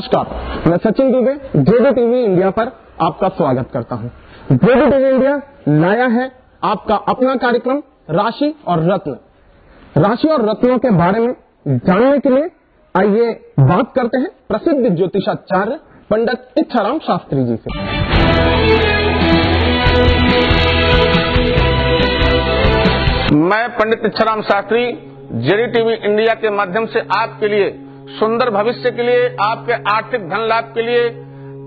नमस्कार, मैं Sachin Dubey JD TV India पर आपका स्वागत करता हूं। जेडी टीवी इंडिया लाया है आपका अपना कार्यक्रम राशि और रत्न। राशि और रत्नों के बारे में जानने के लिए आइए बात करते हैं प्रसिद्ध ज्योतिषाचार्य पंडित इच्छाराम शास्त्री जी से। मैं Pandit Ichharam Shastri JD TV India के माध्यम से आपके लिए सुंदर भविष्य के लिए, आपके आर्थिक धन लाभ के लिए,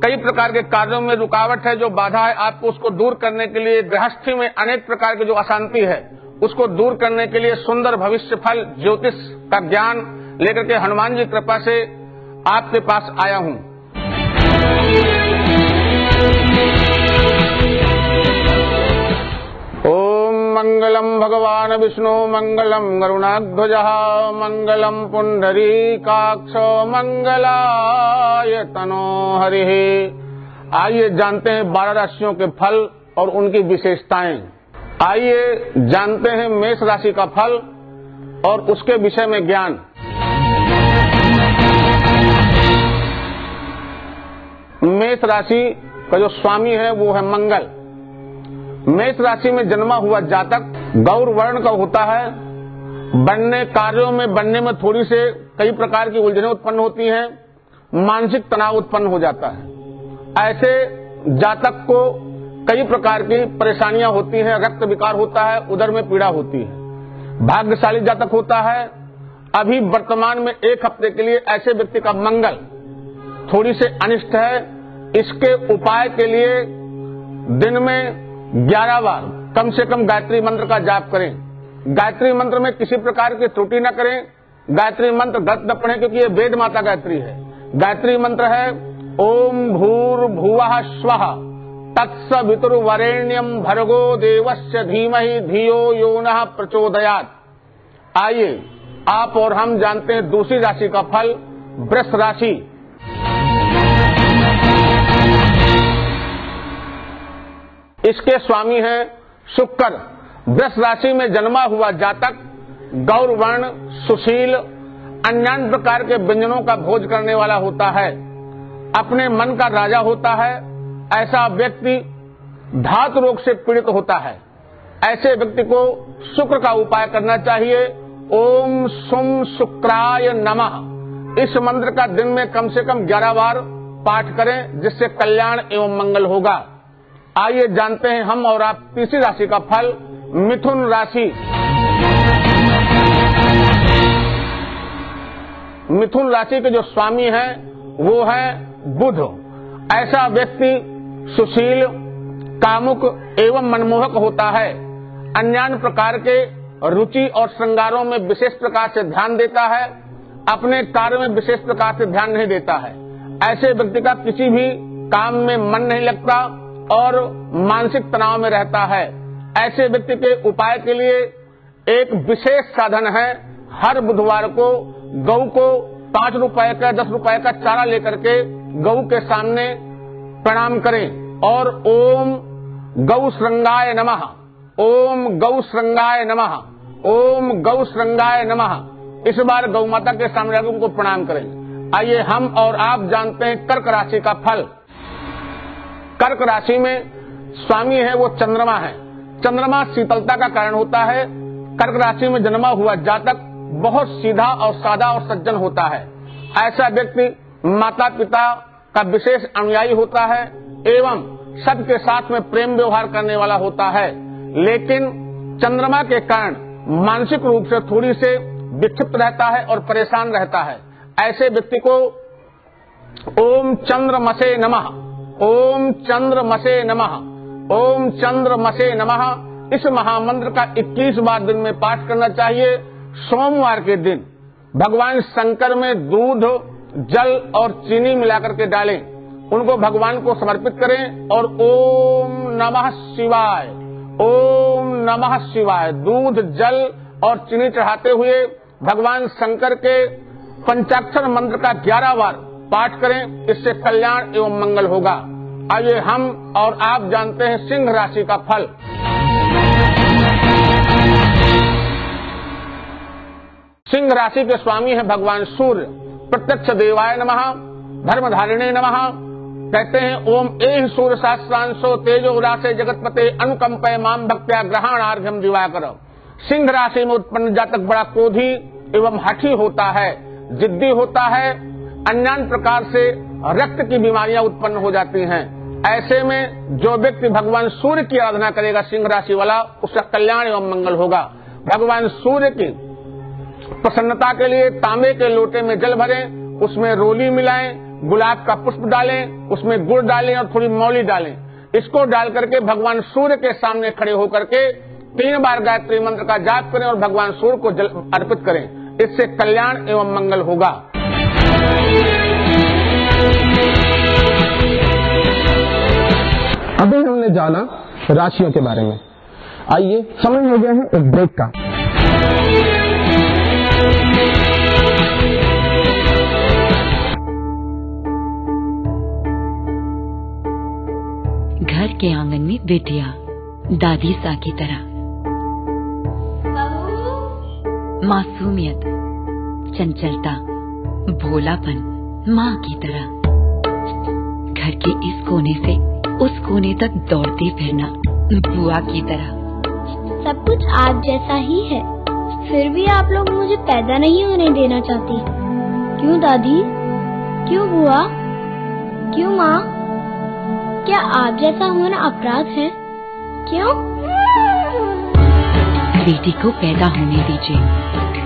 कई प्रकार के कार्यों में रुकावट है, जो बाधा है, आपको उसको दूर करने के लिए, गृहस्थी में अनेक प्रकार की जो अशांति है उसको दूर करने के लिए सुंदर भविष्य फल ज्योतिष का ज्ञान लेकर के हनुमान जी कृपा से आपके पास आया हूं। मंगलम भगवान विष्णु मंगलम गरुणाध्वजः मंगलम पुंडरीकाक्ष मंगलाय तनो हरिः। आइए जानते हैं 12 राशियों के फल और उनकी विशेषताएं। आइए जानते हैं मेष राशि का फल और उसके विषय में ज्ञान। मेष राशि का जो स्वामी है वो है मंगल। मेष राशि में जन्मा हुआ जातक गौर वर्ण का होता है। बनने कार्यों में बनने में थोड़ी से कई प्रकार की उलझनें उत्पन्न होती हैं, मानसिक तनाव उत्पन्न हो जाता है। ऐसे जातक को कई प्रकार की परेशानियां होती हैं, रक्त विकार होता है, उदर में पीड़ा होती है। भाग्यशाली जातक होता है। अभी वर्तमान में 1 हफ्ते के लिए ऐसे व्यक्ति का मंगल थोड़ी से अनिष्ट है। इसके उपाय के लिए दिन में 11 बार कम से कम गायत्री मंत्र का जाप करें। गायत्री मंत्र में किसी प्रकार की त्रुटि न करें। गायत्री मंत्र गलत न पढ़ें, क्योंकि ये वेद माता गायत्री है। गायत्री मंत्र है ओम भूर्भुवः स्वः तत्सवितुर्वरेण्यं भर्गो देवस्य धीमहि धियो यो नः प्रचोदयात्। आइए आप और हम जानते हैं दूसरी राशि का फल, वृष राशि। इसके स्वामी हैं शुक्र। वृष राशि में जन्मा हुआ जातक गौर वर्ण, सुशील, अन्य प्रकार के व्यंजनों का भोज करने वाला होता है। अपने मन का राजा होता है। ऐसा व्यक्ति धातु रोग से पीड़ित होता है। ऐसे व्यक्ति को शुक्र का उपाय करना चाहिए। ओम सुम शुक्राय नमः इस मंत्र का दिन में कम से कम 11 बार पाठ करें, जिससे कल्याण एवं मंगल होगा। आइए जानते हैं हम और आप तीसरी राशि का फल, मिथुन राशि। मिथुन राशि के जो स्वामी हैं वो है बुध। ऐसा व्यक्ति सुशील, कामुक एवं मनमोहक होता है। अन्य प्रकार के रुचि और श्रृंगारों में विशेष प्रकार से ध्यान देता है। अपने कार्य में विशेष प्रकार से ध्यान नहीं देता है। ऐसे व्यक्ति का किसी भी काम में मन नहीं लगता और मानसिक तनाव में रहता है। ऐसे व्यक्ति के उपाय के लिए एक विशेष साधन है। हर बुधवार को गौ को 5 रुपए का 10 रुपए का चारा लेकर के गौ के सामने प्रणाम करें और ओम गौ श्रृंगाय नमः, ओम गौ श्रृंगाय नमः, ओम गौ श्रृंगाय नमः इस बार गौ माता के सामने उनको प्रणाम करें। आइए हम और आप जानते हैं कर्क राशि का फल। कर्क राशि में स्वामी है वो चंद्रमा है। चंद्रमा शीतलता का कारण होता है। कर्क राशि में जन्मा हुआ जातक बहुत सीधा और सादा और सज्जन होता है। ऐसा व्यक्ति माता पिता का विशेष अनुयायी होता है एवं सबके साथ में प्रेम व्यवहार करने वाला होता है। लेकिन चंद्रमा के कारण मानसिक रूप से थोड़ी से विक्षिप्त रहता है और परेशान रहता है। ऐसे व्यक्ति को ओम चंद्रमसे नमः, ओम चंद्रमसे नमः, ओम चंद्रमसे नमः इस महामंत्र का 21 बार दिन में पाठ करना चाहिए। सोमवार के दिन भगवान शंकर में दूध, जल और चीनी मिलाकर के डालें, उनको भगवान को समर्पित करें और ओम नमः शिवाय, ओम नमः शिवाय दूध, जल और चीनी चढ़ाते हुए भगवान शंकर के पंचाक्षर मंत्र का 11 बार पाठ करें। इससे कल्याण एवं मंगल होगा। आइए हम और आप जानते हैं सिंह राशि का फल। सिंह राशि के स्वामी है भगवान सूर्य। प्रत्यक्ष देवाय नमः, धर्मधारिणे नमः। कहते हैं ओम एहि सूर्य सहस्रांशो तेजो उदासे जगतपते अनुकंपय माम भक्त्या ग्रहणार्घ्यम दिवाकर। सिंह राशि में उत्पन्न जातक बड़ा क्रोधी एवं हठी होता है, जिद्दी होता है, अन्य प्रकार से रक्त की बीमारियां उत्पन्न हो जाती हैं। ऐसे में जो व्यक्ति भगवान सूर्य की आराधना करेगा सिंह राशि वाला, उसका कल्याण एवं मंगल होगा। भगवान सूर्य की प्रसन्नता के लिए तांबे के लोटे में जल भरें, उसमें रोली मिलाएं, गुलाब का पुष्प डालें, उसमें गुड़ डालें और थोड़ी मौली डालें। इसको डाल करके भगवान सूर्य के सामने खड़े होकर के 3 बार गायत्री मंत्र का जाप करें और भगवान सूर्य को जल अर्पित करें। इससे कल्याण एवं मंगल होगा। अभी हमने जाना राशियों के बारे में। आइए समय हो गया है एक ब्रेक का। घर के आंगन में बेटियां दादी सा की तरह, मासूमियत, चंचलता, भोलापन माँ की तरह। घर के इस कोने से उस कोने तक दौड़ते फिरना बुआ की तरह। सब कुछ आप जैसा ही है, फिर भी आप लोग मुझे पैदा नहीं होने देना चाहती। क्यों दादी? क्यों बुआ? क्यों माँ? क्या आप जैसा होना अपराध है? क्यों? बेटी को पैदा होने दीजिए,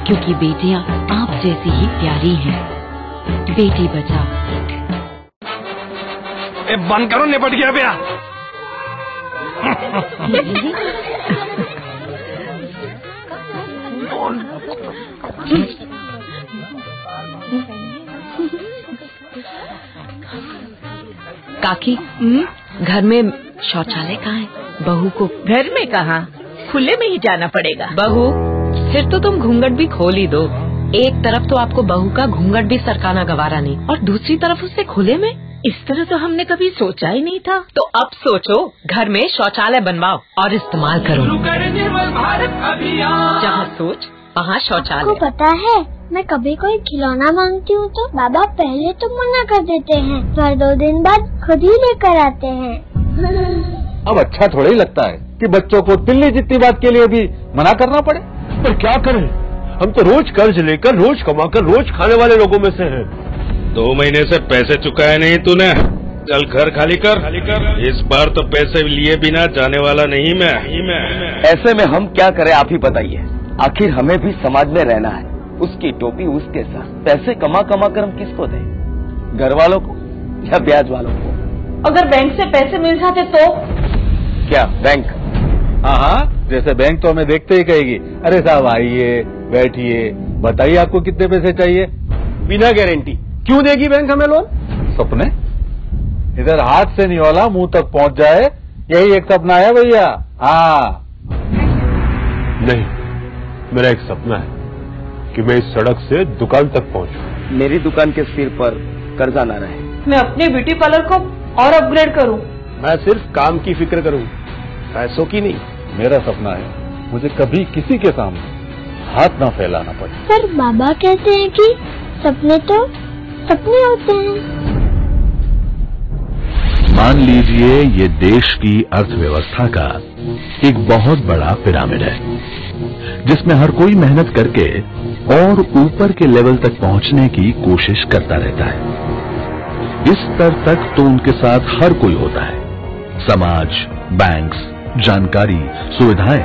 क्योंकि बेटियां आप जैसी ही प्यारी हैं। बेटी बचाओ। बंद करो, निपट गया भैया। काकी, घर में शौचालय कहाँ है? बहू को घर में कहाँ, खुले में ही जाना पड़ेगा। बहू, फिर तो तुम घूंघट भी खोल ही दो। एक तरफ तो आपको बहू का घूंघट भी सरकाना गवारा नहीं, और दूसरी तरफ उससे खुले में। इस तरह तो हमने कभी सोचा ही नहीं था। तो अब सोचो, घर में शौचालय बनवाओ और इस्तेमाल करो। जहाँ सोच वहाँ शौचालय। आपको पता है, मैं कभी कोई खिलौना मांगती हूँ तो बाबा पहले तो मना कर देते हैं, पर 2 दिन बाद खुद ही लेकर आते हैं। अब अच्छा थोड़ा ही लगता है कि बच्चों को तिल्ली जितनी बात के लिए भी मना करना पड़े। पर क्या करें, हम तो रोज कर्ज लेकर रोज कमाकर रोज खाने वाले लोगों में से हैं। 2 महीने से पैसे चुकाए नहीं तूने, चल घर खाली कर। इस बार तो पैसे लिए बिना जाने वाला नहीं मैं। ऐसे में हम क्या करें, आप ही बताइए। आखिर हमें भी समाज में रहना है, उसकी टोपी उसके साथ। पैसे कमा कर हम किसको दें? घर वालों को या ब्याज वालों को? अगर बैंक से पैसे मिल जाते तो? क्या बैंक? हाँ, जैसे बैंक तो हमें देखते ही कहेगी, अरे साहब आइए बैठिए, बताइए आपको कितने पैसे चाहिए। बिना गारंटी क्यों देगी बैंक हमें लोन? सपने इधर हाथ से निवाला मुंह तक पहुंच जाए, यही एक सपना है भैया। हाँ नहीं, मेरा एक सपना है कि मैं इस सड़क से दुकान तक पहुंचूं। मेरी दुकान के सिर पर कर्जा न रहे। मैं अपने ब्यूटी पार्लर को और अपग्रेड करूं। मैं सिर्फ काम की फिक्र करूं, पैसों की नहीं। मेरा सपना है मुझे कभी किसी के सामने हाथ न फैलाना पड़े। पर बाबा कहते हैं कि सपने तो सपने होते हैं। मान लीजिए ये देश की अर्थव्यवस्था का एक बहुत बड़ा पिरामिड है, जिसमें हर कोई मेहनत करके और ऊपर के लेवल तक पहुंचने की कोशिश करता रहता है। इस स्तर तक तो उनके साथ हर कोई होता है, समाज, बैंक्स, जानकारी, सुविधाएं।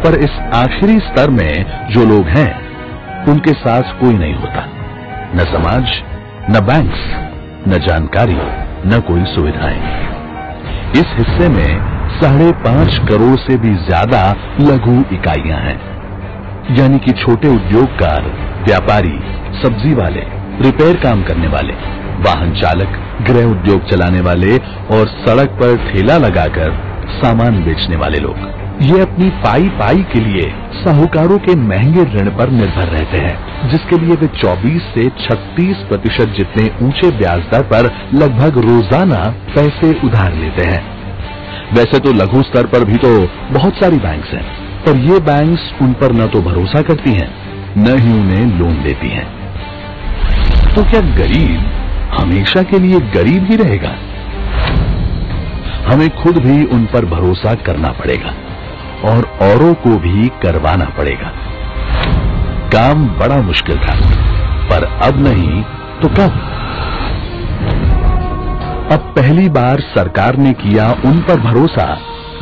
पर इस आखिरी स्तर में जो लोग हैं, उनके साथ कोई नहीं होता, न समाज, न बैंक्स, न जानकारी, न कोई सुविधाएं। इस हिस्से में 5.5 करोड़ से भी ज्यादा लघु इकाइयां हैं, यानी कि छोटे उद्योगकार, व्यापारी, सब्जी वाले, रिपेयर काम करने वाले, वाहन चालक, गृह उद्योग चलाने वाले और सड़क पर ठेला लगाकर सामान बेचने वाले लोग। ये अपनी पाई के लिए साहूकारों के महंगे ऋण पर निर्भर रहते हैं, जिसके लिए वे 24 से 36% जितने ऊंचे ब्याज दर पर लगभग रोजाना पैसे उधार लेते हैं। वैसे तो लघु स्तर पर भी तो बहुत सारी बैंक्स हैं, पर ये बैंक्स उन पर न तो भरोसा करती हैं, न ही उन्हें लोन देती हैं। तो क्या गरीब हमेशा के लिए गरीब ही रहेगा? हमें खुद भी उन पर भरोसा करना पड़ेगा और औरों को भी करवाना पड़ेगा। काम बड़ा मुश्किल था, पर अब नहीं तो कब? अब पहली बार सरकार ने किया उन पर भरोसा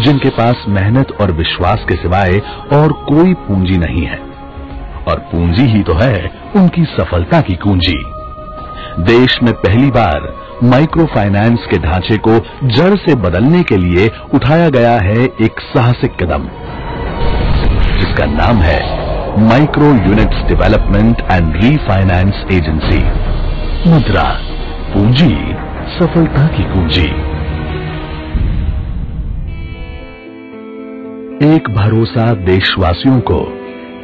जिनके पास मेहनत और विश्वास के सिवाय और कोई पूंजी नहीं है, और पूंजी ही तो है उनकी सफलता की कुंजी। देश में पहली बार माइक्रो फाइनेंस के ढांचे को जड़ से बदलने के लिए उठाया गया है एक साहसिक कदम, जिसका नाम है micro units development and refinance agency. मुद्रा, पूंजी, सफलता की कुंजी। एक भरोसा देशवासियों को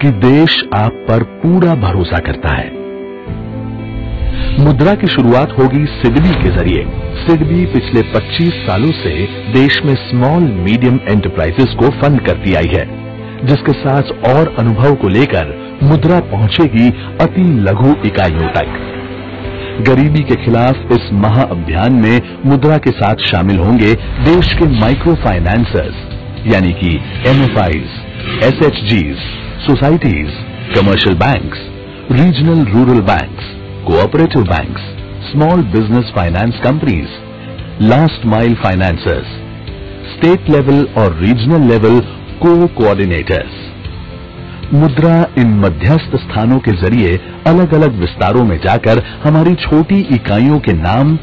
कि देश आप पर पूरा भरोसा करता है। मुद्रा की शुरुआत होगी सिडबी के जरिए। सिडबी पिछले 25 सालों से देश में स्मॉल मीडियम एंटरप्राइजेस को फंड करती आई है, जिसके साथ और अनुभव को लेकर मुद्रा पहुंचेगी अति लघु इकाइयों तक। गरीबी के खिलाफ इस महाअभियान में मुद्रा के साथ शामिल होंगे देश के माइक्रो फाइनेंसर्स, यानी कि MFIs, SHGs, societies, commercial banks, regional rural banks, cooperative banks, small business finance companies, last mile financiers, state level और रीजनल लेवल कोऑर्डिनेटर्स। मुद्रा इन मध्यस्थ स्थानों के जरिए अलग अलग विस्तारों में जाकर हमारी छोटी इकाइयों के नाम,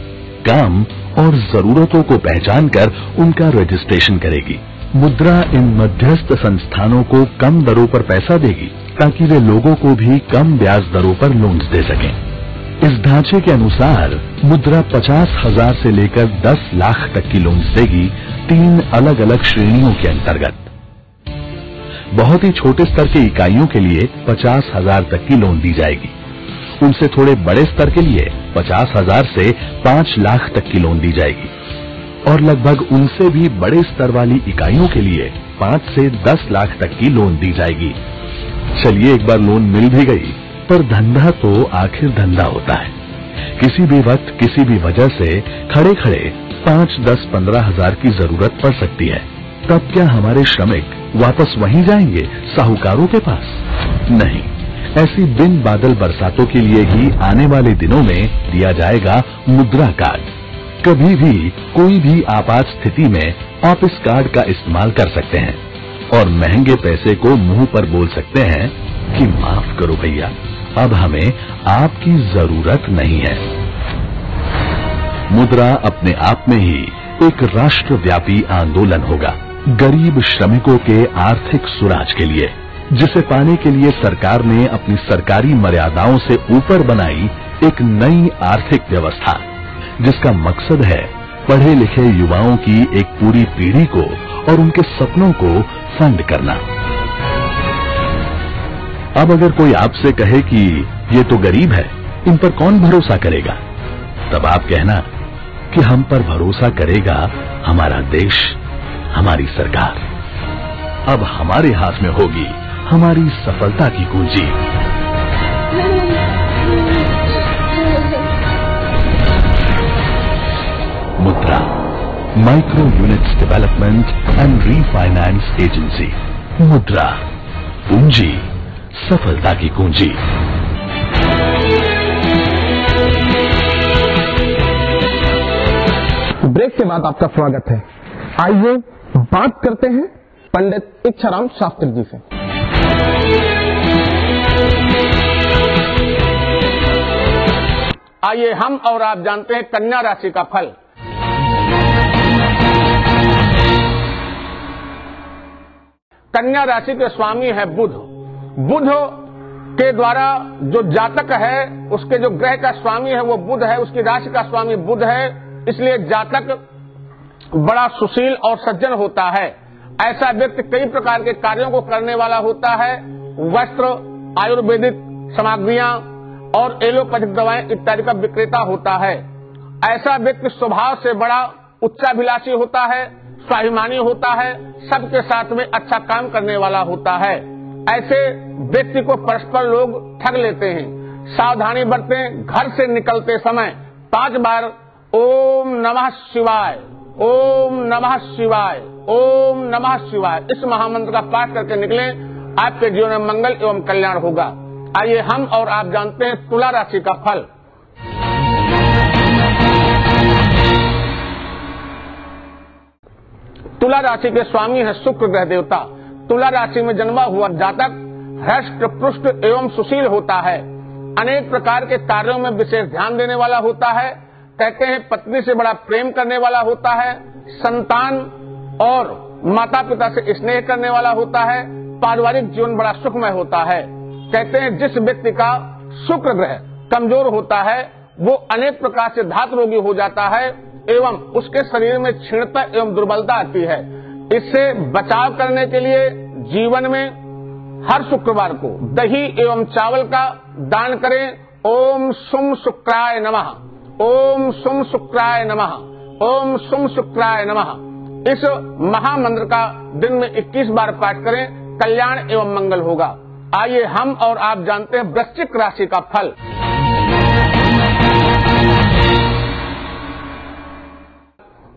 काम और जरूरतों को पहचानकर उनका रजिस्ट्रेशन करेगी। मुद्रा इन मध्यस्थ संस्थानों को कम दरों पर पैसा देगी ताकि वे लोगों को भी कम ब्याज दरों पर लोन्स दे सकें। इस ढांचे के अनुसार मुद्रा 50,000 से लेकर 10 लाख तक की लोन्स देगी 3 अलग अलग श्रेणियों के अंतर्गत। बहुत ही छोटे स्तर के इकाइयों के लिए 50,000 तक की लोन दी जाएगी। उनसे थोड़े बड़े स्तर के लिए 50,000 से 5 लाख तक की लोन दी जाएगी, और लगभग उनसे भी बड़े स्तर वाली इकाइयों के लिए 5 से 10 लाख तक की लोन दी जाएगी। चलिए, एक बार लोन मिल भी गई, पर धंधा तो आखिर धंधा होता है। किसी भी वक्त किसी भी वजह से खड़े खड़े 5, 10, 15,000 की जरूरत पड़ सकती है। तब क्या हमारे श्रमिक वापस वहीं जाएंगे, साहूकारों के पास? नहीं, ऐसी बिन बादल बरसातों के लिए ही आने वाले दिनों में दिया जाएगा मुद्रा कार्ड। कभी भी कोई भी आपात स्थिति में आप इस कार्ड का इस्तेमाल कर सकते हैं और महंगे पैसे को मुंह पर बोल सकते हैं कि माफ करो भैया, अब हमें आपकी जरूरत नहीं है। मुद्रा अपने आप में ही एक राष्ट्रव्यापी आंदोलन होगा, गरीब श्रमिकों के आर्थिक सुराज के लिए, जिसे पाने के लिए सरकार ने अपनी सरकारी मर्यादाओं से ऊपर बनाई एक नई आर्थिक व्यवस्था, जिसका मकसद है पढ़े लिखे युवाओं की एक पूरी पीढ़ी को और उनके सपनों को फंड करना। अब अगर कोई आपसे कहे कि ये तो गरीब है, इन पर कौन भरोसा करेगा, तब आप कहना कि हम पर भरोसा करेगा हमारा देश, हमारी सरकार। अब हमारे हाथ में होगी हमारी सफलता की कुंजी। मुद्रा, micro units development and refinance agency. मुद्रा, पूंजी, सफलता की कुंजी। ब्रेक के बाद आपका स्वागत है। आइए बात करते हैं पंडित इच्छाराम शास्त्री जी से। आइए हम और आप जानते हैं कन्या राशि का फल। कन्या राशि के स्वामी है बुध। बुध के द्वारा जो जातक है, उसके जो ग्रह का स्वामी है वो बुध है, उसकी राशि का स्वामी बुध है, इसलिए जातक बड़ा सुशील और सज्जन होता है। ऐसा व्यक्ति कई प्रकार के कार्यों को करने वाला होता है। वस्त्र, आयुर्वेदिक सामग्रियां और एलोपैथिक दवाएं इत्यादि का विक्रेता होता है। ऐसा व्यक्ति स्वभाव से बड़ा उच्चाभिलाषी होता है, स्वाभिमानी होता है, सबके साथ में अच्छा काम करने वाला होता है। ऐसे व्यक्ति को परस्पर लोग ठग लेते हैं। सावधानी बरतें, घर से निकलते समय 5 बार ओम नमः शिवाय, ओम नमः शिवाय, ओम नमः शिवाय इस महामंत्र का पाठ करके निकलें। आपके जीवन में मंगल एवं कल्याण होगा। आइए हम और आप जानते हैं तुला राशि का फल। तुला राशि के स्वामी है शुक्र ग्रह देवता। तुला राशि में जन्मा हुआ जातक हृष्ट पुष्ट एवं सुशील होता है। अनेक प्रकार के कार्यों में विशेष ध्यान देने वाला होता है। कहते हैं पत्नी से बड़ा प्रेम करने वाला होता है। संतान और माता पिता से स्नेह करने वाला होता है। पारिवारिक जीवन बड़ा सुखमय होता है। कहते हैं जिस व्यक्ति का शुक्र ग्रह कमजोर होता है वो अनेक प्रकार से धात रोगी हो जाता है एवं उसके शरीर में क्षीणता एवं दुर्बलता आती है। इससे बचाव करने के लिए जीवन में हर शुक्रवार को दही एवं चावल का दान करें। ओम शुम शुक्राय नमः, ओम शुम शुक्राय नमः, ओम शुम शुक्राय नमः इस महामंत्र का दिन में 21 बार पाठ करें। कल्याण एवं मंगल होगा। आइए हम और आप जानते हैं वृश्चिक राशि का फल।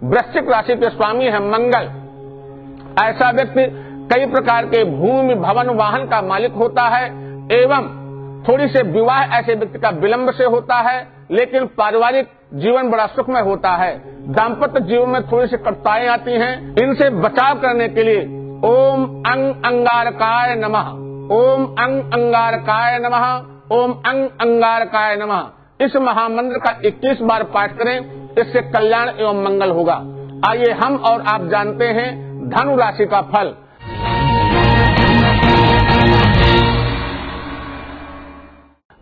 वृश्चिक राशि के स्वामी है मंगल। ऐसा व्यक्ति कई प्रकार के भूमि भवन वाहन का मालिक होता है एवं थोड़ी से विवाह ऐसे व्यक्ति का विलंब से होता है, लेकिन पारिवारिक जीवन बड़ा सुखमय होता है। दाम्पत्य जीवन में थोड़ी सी कठिनाई आती हैं। इनसे बचाव करने के लिए ओम अंग अंगारकाय नमः, ओम अंग अंगारकाय नमः, ओम अंग अंगारकाय नमः इस महामंत्र का 21 बार पाठ करें। इससे कल्याण एवं मंगल होगा। आइए हम और आप जानते हैं धनु राशि का फल।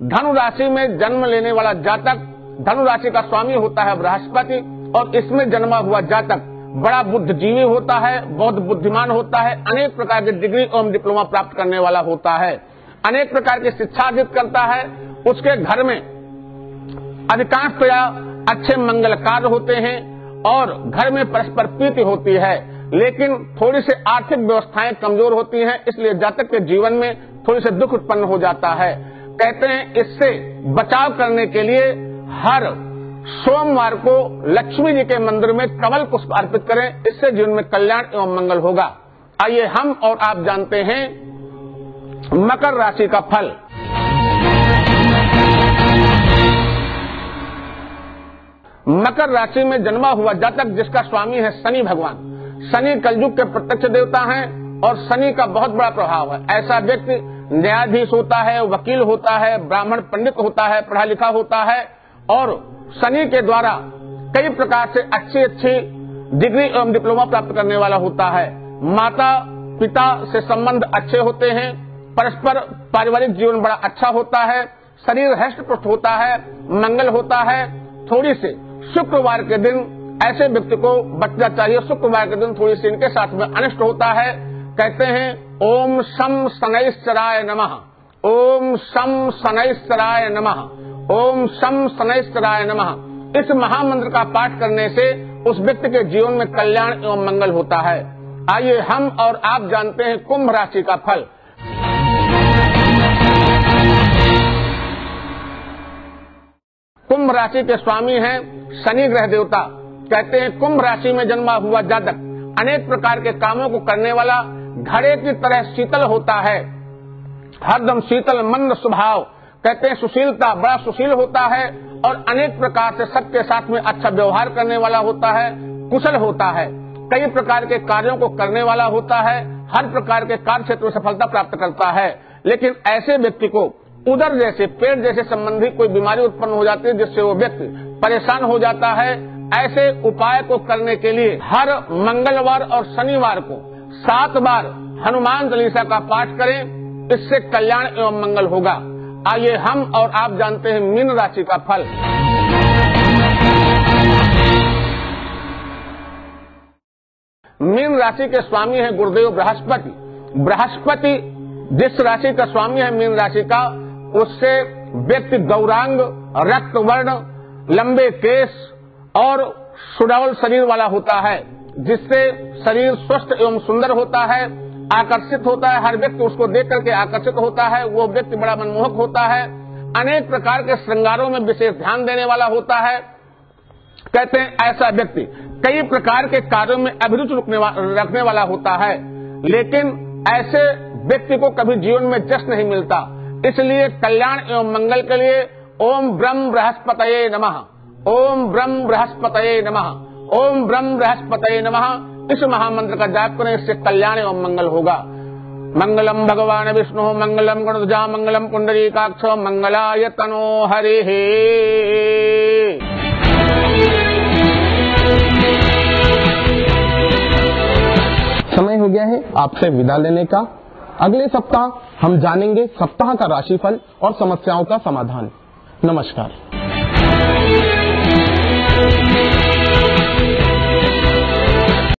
धनु राशि में जन्म लेने वाला जातक, धनु राशि का स्वामी होता है बृहस्पति और इसमें जन्मा हुआ जातक बड़ा बुद्धिजीवी होता है, बहुत बुद्धिमान होता है, अनेक प्रकार के डिग्री एवं डिप्लोमा प्राप्त करने वाला होता है, अनेक प्रकार की शिक्षा अर्जित करता है। उसके घर में अधिकांशतया अच्छे मंगल कार्य होते हैं और घर में परस्पर प्रीति होती है, लेकिन थोड़ी सी आर्थिक व्यवस्थाएं कमजोर होती हैं, इसलिए जातक के जीवन में थोड़ी से दुख उत्पन्न हो जाता है। कहते हैं इससे बचाव करने के लिए हर सोमवार को लक्ष्मी जी के मंदिर में कमल पुष्प अर्पित करें। इससे जीवन में कल्याण एवं मंगल होगा। आइए हम और आप जानते हैं मकर राशि का फल। मकर राशि में जन्मा हुआ जातक जिसका स्वामी है शनि भगवान। शनि कलयुग के प्रत्यक्ष देवता हैं और शनि का बहुत बड़ा प्रभाव है। ऐसा व्यक्ति न्यायाधीश होता है, वकील होता है, ब्राह्मण पंडित होता है, पढ़ा लिखा होता है और शनि के द्वारा कई प्रकार से अच्छी डिग्री एवं डिप्लोमा प्राप्त करने वाला होता है। माता पिता से संबंध अच्छे होते हैं, परस्पर पारिवारिक जीवन बड़ा अच्छा होता है, शरीर हष्ट पुष्ट होता है, मंगल होता है। थोड़ी से शुक्रवार के दिन ऐसे व्यक्ति को बचना चाहिए। शुक्रवार के दिन थोड़ी सी इनके साथ में अनिष्ट होता है। कहते हैं ओम शम शनैश्चराय नमः, ओम शम शनैश्चराय नमः, ओम शम शनैश्चराय नमः इस महामंत्र का पाठ करने से उस व्यक्ति के जीवन में कल्याण एवं मंगल होता है। आइए हम और आप जानते हैं कुंभ राशि का फल। कुंभ राशि के स्वामी हैं शनि ग्रह देवता। कहते हैं कुंभ राशि में जन्मा हुआ जातक अनेक प्रकार के कामों को करने वाला, घड़े की तरह शीतल होता है, हरदम शीतल मंद स्वभाव। कहते हैं सुशीलता, बड़ा सुशील होता है और अनेक प्रकार से सबके साथ में अच्छा व्यवहार करने वाला होता है, कुशल होता है, कई प्रकार के कार्यों को करने वाला होता है, हर प्रकार के कार्य क्षेत्र में सफलता प्राप्त करता है। लेकिन ऐसे व्यक्ति को उदर जैसे, पेट जैसे संबंधी कोई बीमारी उत्पन्न हो जाती है जिससे वो व्यक्ति परेशान हो जाता है। ऐसे उपाय को करने के लिए हर मंगलवार और शनिवार को 7 बार हनुमान चालीसा का पाठ करें। इससे कल्याण एवं मंगल होगा। आइए हम और आप जानते हैं मीन राशि का फल। मीन राशि के स्वामी है गुरुदेव बृहस्पति। बृहस्पति जिस राशि का स्वामी है मीन राशि का, उससे व्यक्ति गौरांग, रक्त वर्ण, लंबे केस और सुडौल शरीर वाला होता है, जिससे शरीर स्वस्थ एवं सुंदर होता है, आकर्षित होता है। हर व्यक्ति उसको देख करके आकर्षित होता है। वो व्यक्ति बड़ा मनमोहक होता है, अनेक प्रकार के श्रृंगारों में विशेष ध्यान देने वाला होता है, कहते हैं ऐसा व्यक्ति कई प्रकार के कार्यों में अभिरुचि रखने वाला होता है, लेकिन ऐसे व्यक्ति को कभी जीवन में यश नहीं मिलता। इसलिए कल्याण एवं मंगल के लिए ओम ब्रह्म बृहस्पतये नमः, ओम ब्रह्म बृहस्पतये नमः, ओम ब्रह्म बृहस्पतये नमः इस महामंत्र का जाप करें, इससे कल्याण एवं मंगल होगा। मंगलम भगवान विष्णु मंगलम गणध्वजा मंगलम पुंडरीकाक्ष मंगलाय तनो हरिः। समय हो गया है आपसे विदा लेने का। अगले सप्ताह हम जानेंगे सप्ताह का राशिफल और समस्याओं का समाधान। नमस्कार।